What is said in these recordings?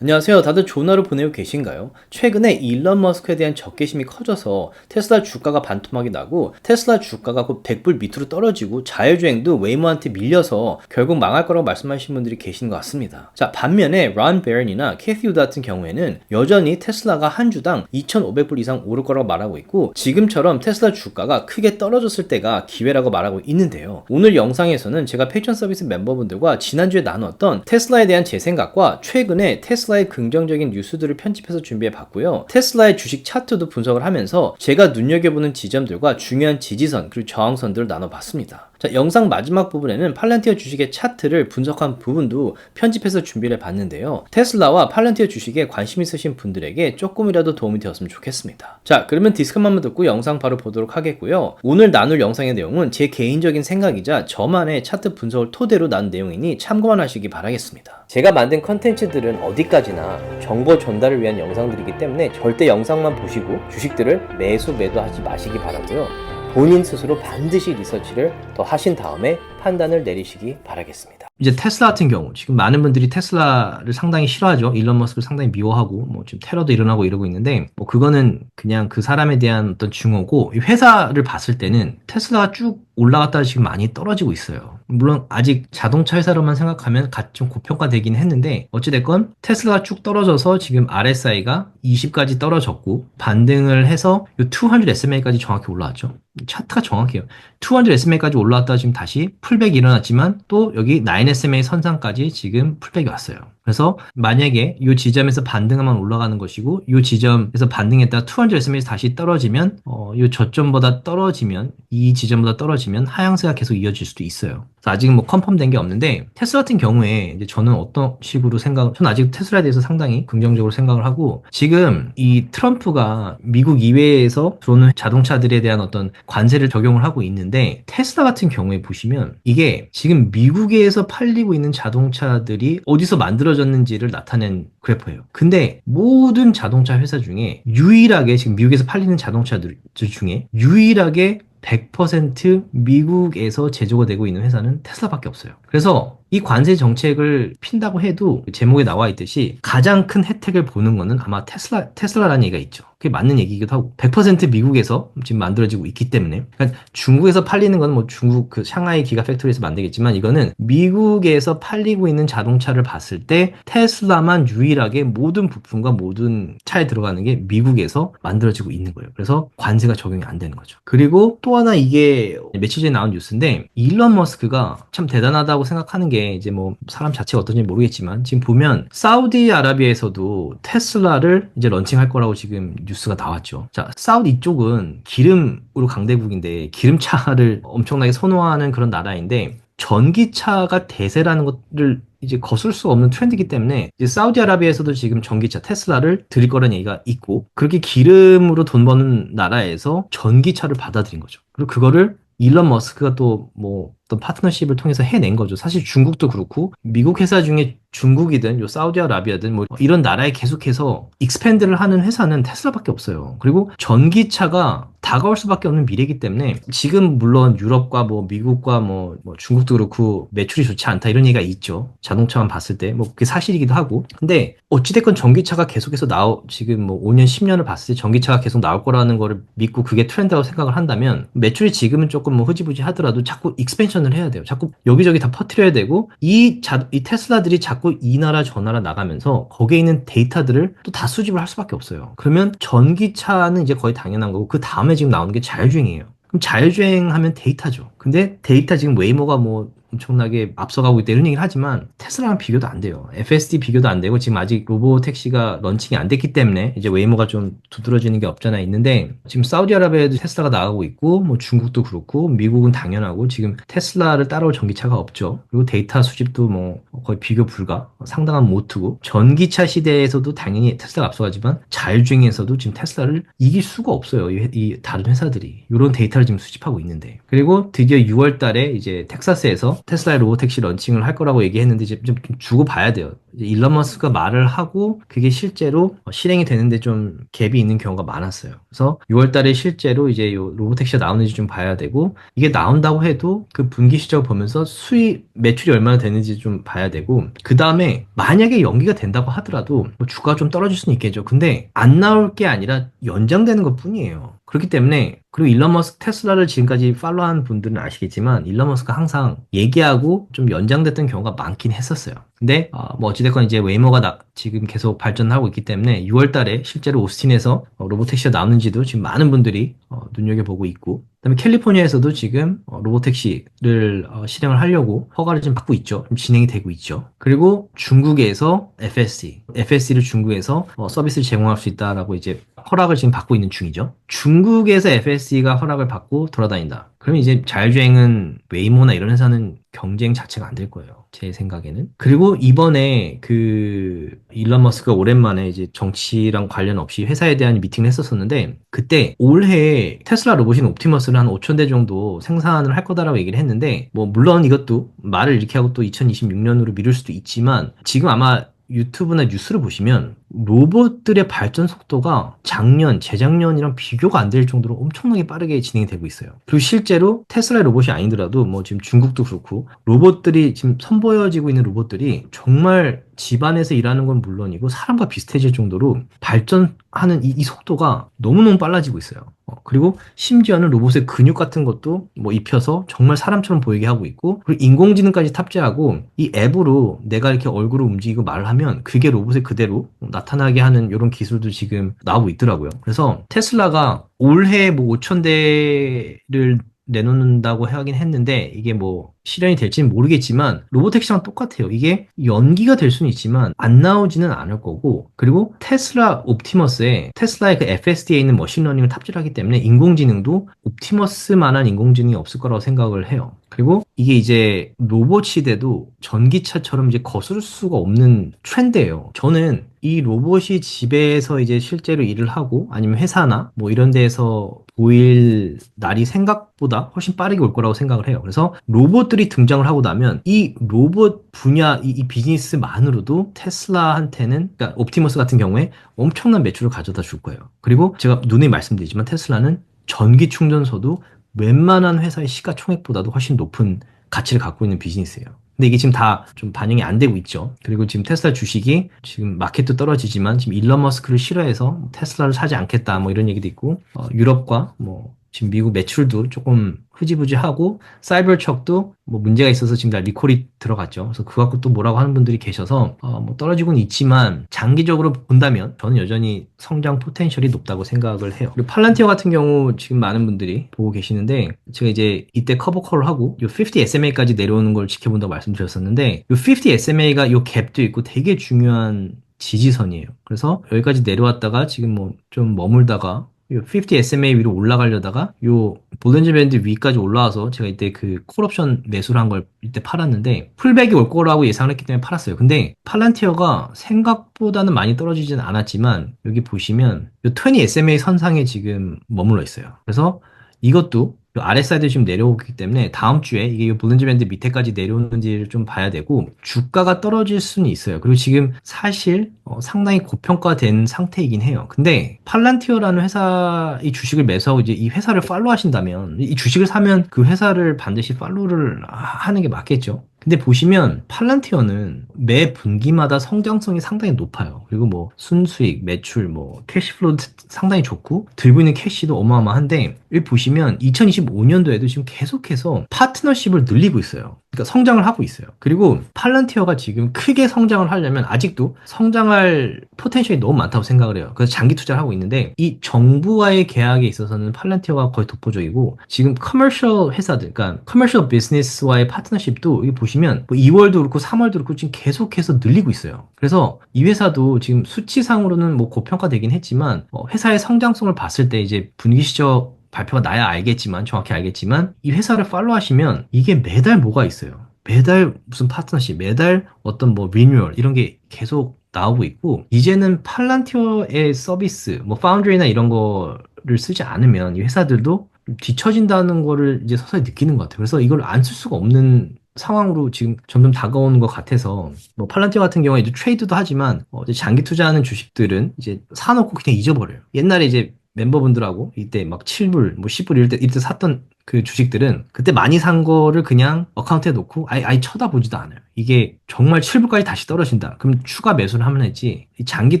안녕하세요. 다들 좋은 하루 보내고 계신가요? 최근에 일론 머스크에 대한 적개심이 커져서 테슬라 주가가 반토막이 나고 테슬라 주가가 곧 100불 밑으로 떨어지고 자율주행도 웨이모한테 밀려서 결국 망할 거라고 말씀하신 분들이 계신 것 같습니다. 자, 반면에 런 베런이나 캐시 우드 같은 경우에는 여전히 테슬라가 한 주당 2,500불 이상 오를 거라고 말하고 있고 지금처럼 테슬라 주가가 크게 떨어졌을 때가 기회라고 말하고 있는데요. 오늘 영상에서는 제가 패션 서비스 멤버분들과 지난주에 나눴던 테슬라에 대한 제 생각과 최근에 테슬라의 긍정적인 뉴스들을 편집해서 준비해 봤고요. 테슬라의 주식 차트도 분석을 하면서 제가 눈여겨보는 지점들과 중요한 지지선 그리고 저항선들을 나눠봤습니다. 자, 영상 마지막 부분에는 팔란티어 주식의 차트를 분석한 부분도 편집해서 준비를 해봤는데요. 테슬라와 팔란티어 주식에 관심 있으신 분들에게 조금이라도 도움이 되었으면 좋겠습니다. 자, 그러면 디스크만만 듣고 영상 바로 보도록 하겠고요. 오늘 나눌 영상의 내용은 제 개인적인 생각이자 저만의 차트 분석을 토대로 난 내용이니 참고만 하시기 바라겠습니다. 제가 만든 컨텐츠들은 어디까지나 정보 전달을 위한 영상들이기 때문에 절대 영상만 보시고 주식들을 매수 매도하지 마시기 바라고요. 본인 스스로 반드시 리서치를 더 하신 다음에 판단을 내리시기 바라겠습니다. 이제 테슬라 같은 경우 지금 많은 분들이 테슬라를 상당히 싫어하죠. 일론 머스크를 상당히 미워하고 뭐 지금 테러도 일어나고 이러고 있는데 뭐 그거는 그냥 그 사람에 대한 어떤 증오고 이 회사를 봤을 때는 테슬라가 쭉 올라갔다가 지금 많이 떨어지고 있어요. 물론 아직 자동차 회사로만 생각하면 좀 고평가되긴 했는데 어찌됐건 테슬라가 쭉 떨어져서 지금 RSI가 20까지 떨어졌고 반등을 해서 이 200 SMA까지 정확히 올라왔죠. 차트가 정확해요. 200 SMA까지 올라왔다가 지금 다시 풀백이 일어났지만 또 여기 9 SMA 선상까지 지금 풀백이 왔어요. 그래서 만약에 이 지점에서 반등하면 올라가는 것이고 이 지점에서 반등했다가 200 SMA에서 다시 떨어지면 이 저점보다 떨어지면 이 지점보다 떨어지면 하향세가 계속 이어질 수도 있어요. 그래서 아직은 뭐 컨펌된 게 없는데 테슬라 같은 경우에 이제 저는 어떤 식으로 저는 아직 테슬라에 대해서 상당히 긍정적으로 생각을 하고 지금 이 트럼프가 미국 이외에서 들어오는 자동차들에 대한 어떤 관세를 적용을 하고 있는데 테슬라 같은 경우에 보시면 이게 지금 미국에서 팔리고 있는 자동차들이 어디서 만들어졌는지를 나타낸 그래프예요. 근데 모든 자동차 회사 중에 유일하게 지금 미국에서 팔리는 자동차들 중에 유일하게 100% 미국에서 제조가 되고 있는 회사는 테슬라밖에 없어요. 그래서 이 관세 정책을 핀다고 해도 제목에 나와 있듯이 가장 큰 혜택을 보는 거는 아마 테슬라라는 얘기가 있죠. 그게 맞는 얘기이기도 하고 100% 미국에서 지금 만들어지고 있기 때문에 그러니까 중국에서 팔리는 건 뭐 중국 그 샹하이 기가 팩토리에서 만들겠지만 이거는 미국에서 팔리고 있는 자동차를 봤을 때 테슬라만 유일하게 모든 부품과 모든 차에 들어가는 게 미국에서 만들어지고 있는 거예요. 그래서 관세가 적용이 안 되는 거죠. 그리고 또 하나 이게 며칠 전에 나온 뉴스인데 일론 머스크가 참 대단하다고 생각하는 게 이제 뭐 사람 자체가 어떤지 모르겠지만 지금 보면 사우디아라비아에서도 테슬라를 이제 런칭할 거라고 지금 뉴스가 나왔죠. 자, 사우디 이쪽은 기름으로 강대국인데 기름차를 엄청나게 선호하는 그런 나라인데 전기차가 대세라는 것을 이제 거슬 수 없는 트렌드이기 때문에 이제 사우디아라비아에서도 지금 전기차 테슬라를 드릴 거라는 얘기가 있고 그렇게 기름으로 돈 버는 나라에서 전기차를 받아들인 거죠. 그리고 그거를 일론 머스크가 또 뭐 어떤 파트너십을 통해서 해낸 거죠. 사실 중국도 그렇고 미국 회사 중에 중국이든 요 사우디아라비아든 뭐 이런 나라에 계속해서 익스팬드를 하는 회사는 테슬라밖에 없어요. 그리고 전기차가 다가올 수밖에 없는 미래이기 때문에 지금 물론 유럽과 뭐 미국과 뭐 중국도 그렇고 매출이 좋지 않다 이런 얘기가 있죠. 자동차만 봤을 때 뭐 그게 사실이기도 하고. 근데 어찌됐건 전기차가 계속해서 지금 뭐 5년 10년을 봤을 때 전기차가 계속 나올 거라는 거를 믿고 그게 트렌드라고 생각을 한다면 매출이 지금은 조금 뭐 흐지부지 하더라도 자꾸 익스펜션을 해야 돼요. 자꾸 여기저기 다 퍼뜨려야 되고 이 테슬라들이 자꾸 이 나라 저 나라 나가면서 거기에 있는 데이터들을 또 다 수집을 할 수밖에 없어요. 그러면 전기차는 이제 거의 당연한 거고 그 다음에 지금 나오는 게 자율주행이에요. 그럼 자율주행하면 데이터죠. 근데 데이터 지금 웨이모가 뭐 엄청나게 앞서가고 있다 이런 얘기를 하지만 테슬라랑 비교도 안 돼요. FSD 비교도 안 되고 지금 아직 로보택시가 런칭이 안 됐기 때문에 이제 웨이모가 좀 두드러지는 게 없잖아 있는데 지금 사우디아라비아에도 테슬라가 나가고 있고 뭐 중국도 그렇고 미국은 당연하고 지금 테슬라를 따라올 전기차가 없죠. 그리고 데이터 수집도 뭐 거의 비교 불가 상당한 모트고 전기차 시대에서도 당연히 테슬라가 앞서가지만 자율주행에서도 지금 테슬라를 이길 수가 없어요. 이 다른 회사들이 이런 데이터를 지금 수집하고 있는데 그리고 드디어 6월 달에 이제 텍사스에서 테슬라의 로보택시 런칭을 할 거라고 얘기했는데 이제 좀 주고 봐야 돼요. 이제 일론 머스크가 말을 하고 그게 실제로 실행이 되는데 좀 갭이 있는 경우가 많았어요. 그래서 6월 달에 실제로 이제 요 로보택시가 나오는지 좀 봐야 되고 이게 나온다고 해도 그 분기 실적을 보면서 수익 매출이 얼마나 되는지 좀 봐야 되고 그 다음에 만약에 연기가 된다고 하더라도 뭐 주가가 좀 떨어질 수는 있겠죠. 근데 안 나올 게 아니라 연장되는 것뿐이에요. 그렇기 때문에 그리고 일론 머스크 테슬라를 지금까지 팔로우한 분들은 아시겠지만 일론 머스크가 항상 얘기하고 좀 연장됐던 경우가 많긴 했었어요. 근데 뭐 어찌됐건 이제 웨이모가 지금 계속 발전하고 있기 때문에 6월 달에 실제로 오스틴에서 로보택시가 나오는지도 지금 많은 분들이 눈여겨보고 있고 그다음에 캘리포니아에서도 지금 로보택시를 실행을 하려고 허가를 지금 받고 있죠. 좀 진행이 되고 있죠. 그리고 중국에서 FSC를 중국에서 서비스를 제공할 수 있다라고 이제 허락을 지금 받고 있는 중이죠. 중국에서 FSC가 허락을 받고 돌아다닌다. 그러면 이제 자율주행은 웨이모나 이런 회사는 경쟁 자체가 안 될 거예요. 제 생각에는. 그리고 이번에 그 일론 머스크가 오랜만에 이제 정치랑 관련 없이 회사에 대한 미팅을 했었었는데 그때 올해 테슬라 로봇인 옵티머스를 한 5천 대 정도 생산을 할 거다라고 얘기를 했는데 뭐 물론 이것도 말을 이렇게 하고 또 2026년으로 미룰 수도 있지만 지금 아마 유튜브나 뉴스를 보시면 로봇들의 발전 속도가 작년, 재작년이랑 비교가 안 될 정도로 엄청나게 빠르게 진행이 되고 있어요. 그리고 실제로 테슬라의 로봇이 아니더라도 뭐 지금 중국도 그렇고 로봇들이 지금 선보여지고 있는 로봇들이 정말 집안에서 일하는 건 물론이고 사람과 비슷해질 정도로 발전하는 이 속도가 너무너무 빨라지고 있어요. 그리고 심지어는 로봇의 근육 같은 것도 뭐 입혀서 정말 사람처럼 보이게 하고 있고 그리고 인공지능까지 탑재하고 이 앱으로 내가 이렇게 얼굴을 움직이고 말을 하면 그게 로봇에 그대로 나타나게 하는 이런 기술도 지금 나오고 있더라고요. 그래서 테슬라가 올해 뭐 5천 대를 내놓는다고 하긴 했는데 이게 뭐 실현이 될지는 모르겠지만 로보택시랑 똑같아요. 이게 연기가 될 수는 있지만 안 나오지는 않을 거고 그리고 테슬라 옵티머스에 테슬라의 그 FSD에 있는 머신러닝을 탑재를 하기 때문에 인공지능도 옵티머스만한 인공지능이 없을 거라고 생각을 해요. 그리고 이게 이제 로봇 시대도 전기차처럼 이제 거스를 수가 없는 트렌드예요. 저는 이 로봇이 집에서 이제 실제로 일을 하고 아니면 회사나 뭐 이런 데에서 보일 날이 생각보다 훨씬 빠르게 올 거라고 생각을 해요. 그래서 로봇들이 등장을 하고 나면 이 로봇 분야, 이 비즈니스만으로도 테슬라한테는, 그러니까 옵티머스 같은 경우에 엄청난 매출을 가져다 줄 거예요. 그리고 제가 누누이 말씀드리지만 테슬라는 전기 충전소도 웬만한 회사의 시가총액보다도 훨씬 높은 가치를 갖고 있는 비즈니스예요. 근데 이게 지금 다 좀 반영이 안 되고 있죠. 그리고 지금 테슬라 주식이 지금 마켓도 떨어지지만 지금 일론 머스크를 싫어해서 테슬라를 사지 않겠다 뭐 이런 얘기도 있고 유럽과 뭐 지금 미국 매출도 조금 흐지부지하고 사이버트럭도 뭐 문제가 있어서 지금 다 리콜이 들어갔죠. 그래서 그거 갖고 또 뭐라고 하는 분들이 계셔서 뭐 떨어지고는 있지만 장기적으로 본다면 저는 여전히 성장 포텐셜이 높다고 생각을 해요. 그리고 팔란티어 같은 경우 지금 많은 분들이 보고 계시는데 제가 이제 이때 커버 콜을 하고 요 50 SMA까지 내려오는 걸 지켜본다고 말씀드렸었는데 요 50 SMA가 요 갭도 있고 되게 중요한 지지선이에요. 그래서 여기까지 내려왔다가 지금 뭐 좀 머물다가 요 50 SMA 위로 올라가려다가 요 볼린저 밴드 위까지 올라와서 제가 이때 그 콜옵션 매수를 한 걸 이때 팔았는데 풀백이 올 거라고 예상을 했기 때문에 팔았어요. 근데 팔란티어가 생각보다는 많이 떨어지진 않았지만 여기 보시면 요 20 SMA 선상에 지금 머물러 있어요. 그래서 이것도 RSI도 지금 내려오기 때문에 다음 주에 이게 이 볼린저 밴드 밑에까지 내려오는지를 좀 봐야 되고 주가가 떨어질 수는 있어요. 그리고 지금 사실 상당히 고평가된 상태이긴 해요. 근데 팔란티어라는 회사의 주식을 매수하고 이제 이 회사를 팔로우 하신다면 이 주식을 사면 그 회사를 반드시 팔로우를 하는 게 맞겠죠. 근데 보시면 팔란티어는 매 분기마다 성장성이 상당히 높아요. 그리고 뭐 순수익, 매출, 뭐 캐시플로우 상당히 좋고 들고 있는 캐시도 어마어마한데 여기 보시면 2025년도에도 지금 계속해서 파트너십을 늘리고 있어요. 그러니까 성장을 하고 있어요. 그리고 팔란티어가 지금 크게 성장을 하려면 아직도 성장할 포텐셜이 너무 많다고 생각을 해요. 그래서 장기 투자를 하고 있는데 이 정부와의 계약에 있어서는 팔란티어가 거의 독보적이고 지금 커머셜 회사들, 그러니까 커머셜 비즈니스와의 파트너십도 여기 보시면 뭐 2월도 그렇고 3월도 그렇고 지금 계속해서 늘리고 있어요. 그래서 이 회사도 지금 수치상으로는 뭐 고평가되긴 했지만 회사의 성장성을 봤을 때 이제 분기 시적 발표가 나야 알겠지만 정확히 알겠지만 이 회사를 팔로우 하시면 이게 매달 뭐가 있어요. 매달 무슨 파트너십, 매달 어떤 뭐 리뉴얼 이런 게 계속 나오고 있고 이제는 팔란티어의 서비스, 뭐 파운드리나 이런 거를 쓰지 않으면 이 회사들도 뒤처진다는 거를 이제 서서히 느끼는 것 같아요. 그래서 이걸 안 쓸 수가 없는 상황으로 지금 점점 다가오는 것 같아서 뭐 팔란티어 같은 경우에 이제 트레이드도 하지만 이제 장기 투자하는 주식들은 이제 사놓고 그냥 잊어버려요. 옛날에 이제 멤버분들하고 이때 막 7불, 뭐 10불 이럴 때 샀던 그 주식들은 그때 많이 산 거를 그냥 어카운트에 놓고 아예 쳐다보지도 않아요. 이게 정말 7불까지 다시 떨어진다. 그럼 추가 매수를 하면 했지. 이 장기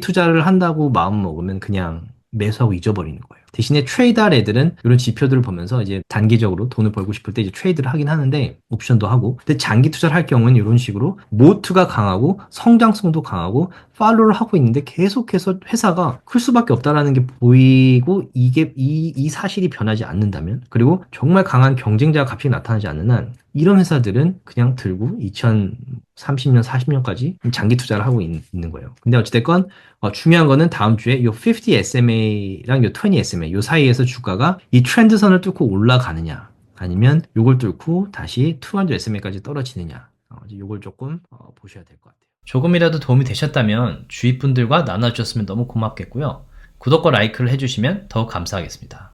투자를 한다고 마음 먹으면 그냥 매수하고 잊어버리는 거예요. 대신에 트레이더 애들은 이런 지표들을 보면서 이제 단기적으로 돈을 벌고 싶을 때 이제 트레이드를 하긴 하는데 옵션도 하고 근데 장기 투자를 할 경우는 이런 식으로 모트가 강하고 성장성도 강하고 팔로우를 하고 있는데 계속해서 회사가 클 수밖에 없다라는 게 보이고 이게 이 사실이 변하지 않는다면 그리고 정말 강한 경쟁자가 갑자기 나타나지 않는 한 이런 회사들은 그냥 들고 2030년, 40년까지 장기 투자를 하고 있는 거예요. 근데 어찌됐건 중요한 거는 다음 주에 요 50 SMA랑 요 20 SMA 요 사이에서 주가가 이 트렌드선을 뚫고 올라가느냐 아니면 요걸 뚫고 다시 200 SMA까지 떨어지느냐 요걸 조금 보셔야 될 것 같아요. 조금이라도 도움이 되셨다면 주위 분들과 나눠주셨으면 너무 고맙겠고요. 구독과 라이크를 해주시면 더욱 감사하겠습니다.